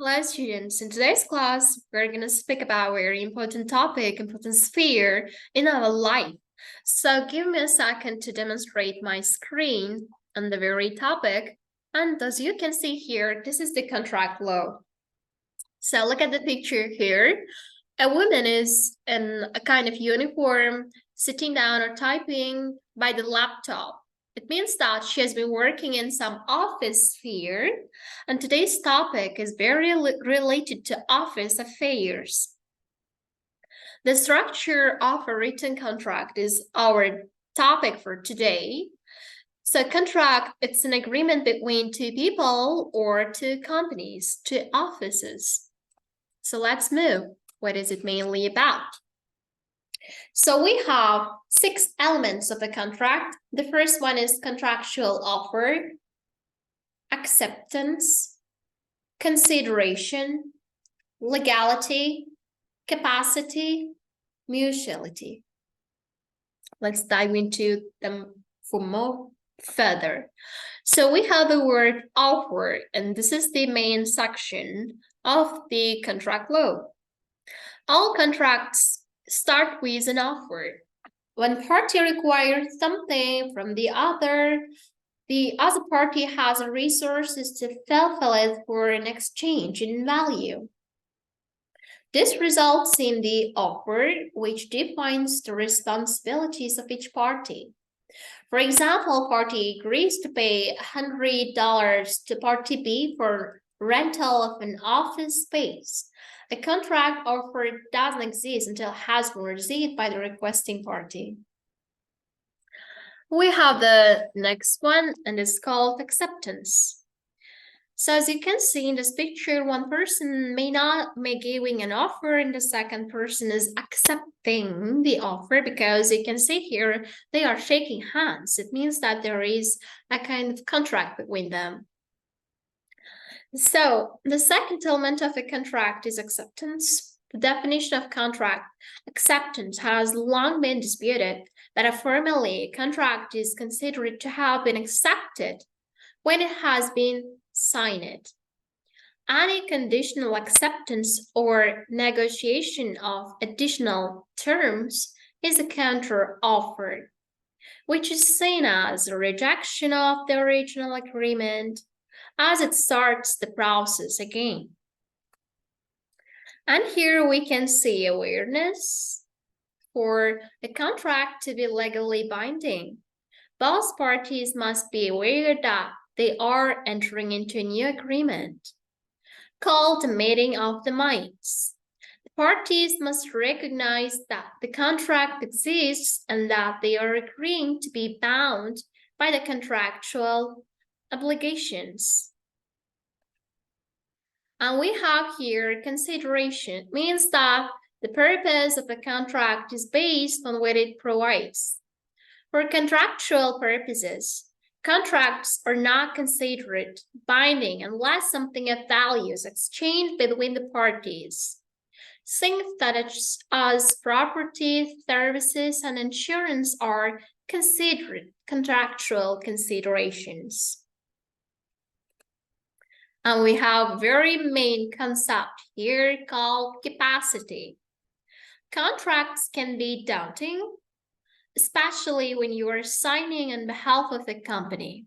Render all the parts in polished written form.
Hello, students. In today's class, we're going to speak about a very important topic, important sphere in our life. So give me a second to demonstrate my screen on the very topic. And as you can see here, this is the contract law. So look at the picture here. A woman is in a kind of uniform, sitting down or typing by the laptop. It means that she has been working in some office sphere, and today's topic is very related to office affairs. The structure of a written contract is our topic for today. So contract, it's an agreement between two people or two companies, two offices. So let's move. What is it mainly about? So we have 6 elements of a contract. The first one is contractual offer, acceptance, consideration, legality, capacity, mutuality. Let's dive into them for more further. So we have the word offer, and this is the main section of the contract law. All contracts start with an offer. When party requires something from the other party has resources to fulfill it for an exchange in value. This results in the offer, which defines the responsibilities of each party. For example, party agrees to pay $100 to party B for rental of an office space. A contract offer doesn't exist until it has been received by the requesting party. We have the next one, and it's called acceptance. So as you can see in this picture, one person may giving an offer and the second person is accepting the offer, because you can see here they are shaking hands. It means that there is a kind of contract between them. So the second element of a contract is acceptance. The definition of contract acceptance has long been disputed, but formally a contract is considered to have been accepted when it has been signed. Any conditional acceptance or negotiation of additional terms is a counter-offer, which is seen as a rejection of the original agreement, as it starts the process again. And here we can see awareness. For a contract to be legally binding, both parties must be aware that they are entering into a new agreement, called a meeting of the minds. The parties must recognize that the contract exists and that they are agreeing to be bound by the contractual obligations. And we have here consideration. It means that the purpose of a contract is based on what it provides. For contractual purposes, contracts are not considered binding unless something of value is exchanged between the parties. Things such as property, services, and insurance are considered contractual considerations. And we have a very main concept here called capacity. Contracts can be daunting, especially when you are signing on behalf of the company.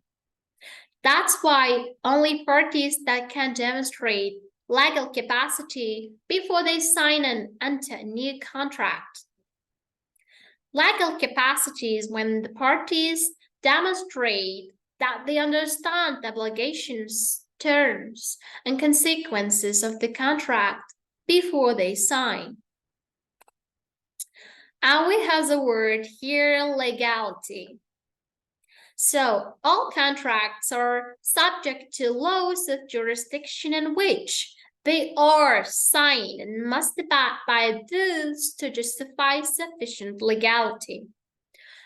That's why only parties that can demonstrate legal capacity before they sign and enter a new contract. Legal capacity is when the parties demonstrate that they understand the obligations, terms, and consequences of the contract before they sign. And we have the word here, legality. So all contracts are subject to laws of jurisdiction in which they are signed and must abide by those to justify sufficient legality.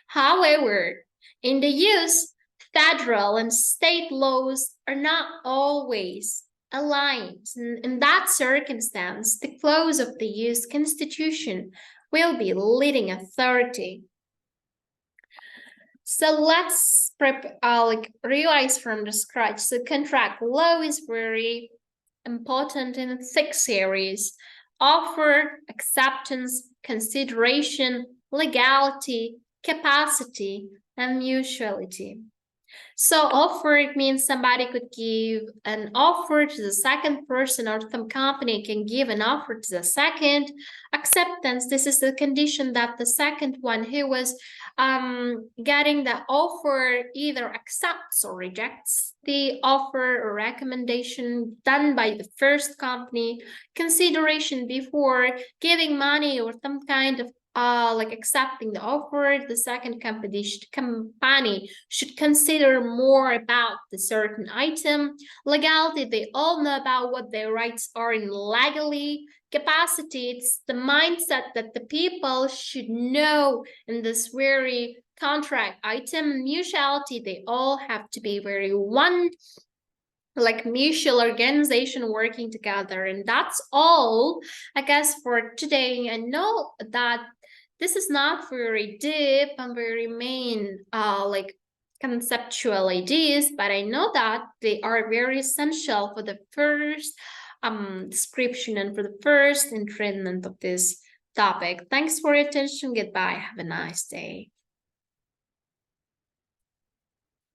However, in the use, federal and state laws are not always aligned. In that circumstance, the clause of the use constitution will be leading authority. So let's realize from the scratch. So contract law is very important in 6 areas: offer, acceptance, consideration, legality, capacity, and mutuality. So offer, it means somebody could give an offer to the second person, or some company can give an offer to the second. Acceptance, this is the condition that the second one who was getting the offer either accepts or rejects the offer or recommendation done by the first company. Consideration, before giving money or some kind of like accepting the offer, the second company should consider more about the certain item. Legality, they all know about what their rights are in legally. Capacity, it's the mindset that the people should know in this very contract item. Mutuality, they all have to be very one, like mutual organization working together. And that's all, I guess, for today. I know that this is not very deep and very main like conceptual ideas, but I know that they are very essential for the first description and for the first entrainment of this topic. Thanks for your attention. Goodbye. Have a nice day.